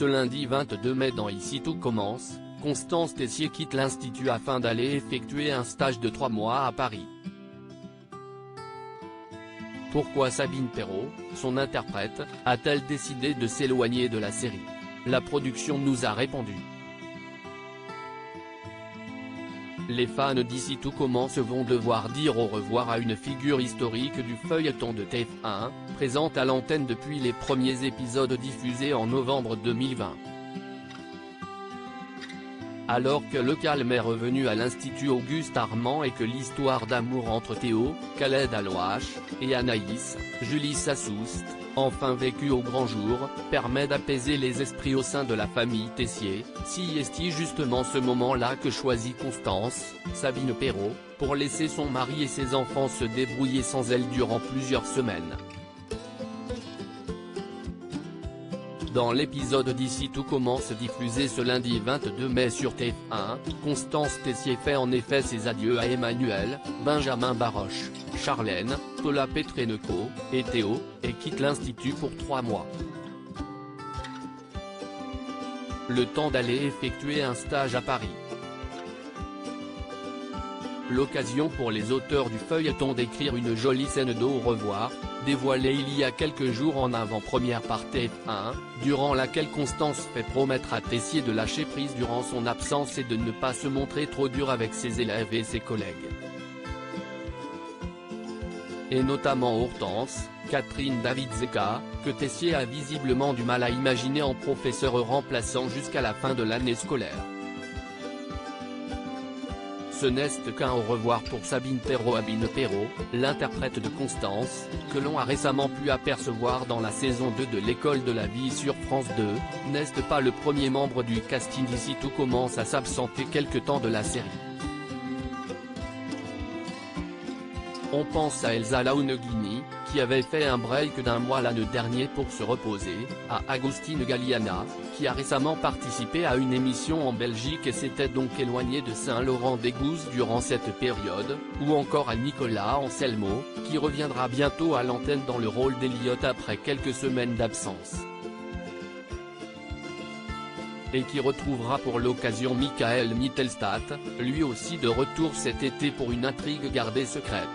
Ce lundi 22 mai dans Ici tout commence, Constance Tessier quitte l'Institut afin d'aller effectuer un stage de 3 mois à Paris. Pourquoi Sabine Perrault, son interprète, a-t-elle décidé de s'éloigner de la série? La production nous a répondu. Les fans d'Ici tout commence vont devoir dire au revoir à une figure historique du feuilleton de TF1, présente à l'antenne depuis les premiers épisodes diffusés en novembre 2020. Alors que le calme est revenu à l'Institut Auguste Armand et que l'histoire d'amour entre Théo, Khaled Alouache, et Anaïs, Julie Sassoust, enfin vécue au grand jour, permet d'apaiser les esprits au sein de la famille Tessier, si est-il justement ce moment-là que choisit Constance, Sabine Perrault, pour laisser son mari et ses enfants se débrouiller sans elle durant plusieurs semaines. Dans l'épisode d'Ici tout commence diffusé ce lundi 22 mai sur TF1, Constance Tessier fait en effet ses adieux à Emmanuel, Benjamin Baroche, Charlène, Paula Petrenko, et Théo, et quitte l'Institut pour 3 mois. Le temps d'aller effectuer un stage à Paris. L'occasion pour les auteurs du feuilleton d'écrire une jolie scène d'au revoir, dévoilée il y a quelques jours en avant-première par TF1, durant laquelle Constance fait promettre à Tessier de lâcher prise durant son absence et de ne pas se montrer trop dur avec ses élèves et ses collègues. Et notamment Hortense, Catherine David-Zeka, que Tessier a visiblement du mal à imaginer en professeur remplaçant jusqu'à la fin de l'année scolaire. Ce n'est qu'un au revoir pour Sabine Perrault. L'interprète de Constance, que l'on a récemment pu apercevoir dans la saison 2 de l'École de la vie sur France 2, n'est pas le premier membre du casting d'Ici tout commence à s'absenter quelque temps de la série. On pense à Elsa Launeghini, qui avait fait un break d'1 mois l'année dernière pour se reposer, à Agostine Galliana, qui a récemment participé à une émission en Belgique et s'était donc éloigné de Saint-Laurent-des-Gousses durant cette période, ou encore à Nicolas Anselmo, qui reviendra bientôt à l'antenne dans le rôle d'Elliot après quelques semaines d'absence. Et qui retrouvera pour l'occasion Michael Mittelstadt, lui aussi de retour cet été pour une intrigue gardée secrète.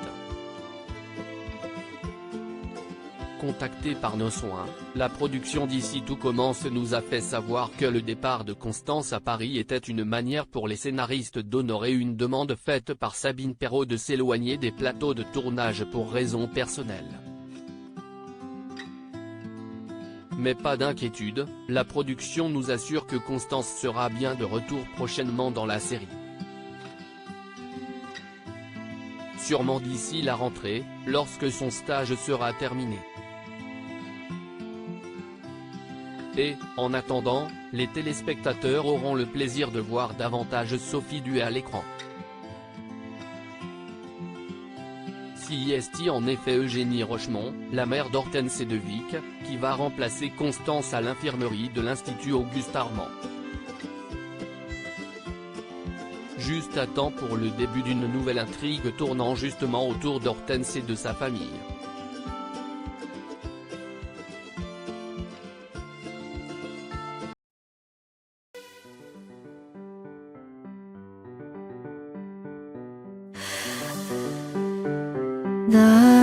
Contacté par nos soins, la production d'Ici tout commence nous a fait savoir que le départ de Constance à Paris était une manière pour les scénaristes d'honorer une demande faite par Sabine Perrault de s'éloigner des plateaux de tournage pour raisons personnelles. Mais pas d'inquiétude, la production nous assure que Constance sera bien de retour prochainement dans la série. Sûrement d'ici la rentrée, lorsque son stage sera terminé. Et, en attendant, les téléspectateurs auront le plaisir de voir davantage Sophie Duet à l'écran. Si est en effet Eugénie Rochemont, la mère d'Hortense et de Vic, qui va remplacer Constance à l'infirmerie de l'Institut Auguste Armand. Juste à temps pour le début d'une nouvelle intrigue tournant justement autour d'Hortense et de sa famille. 나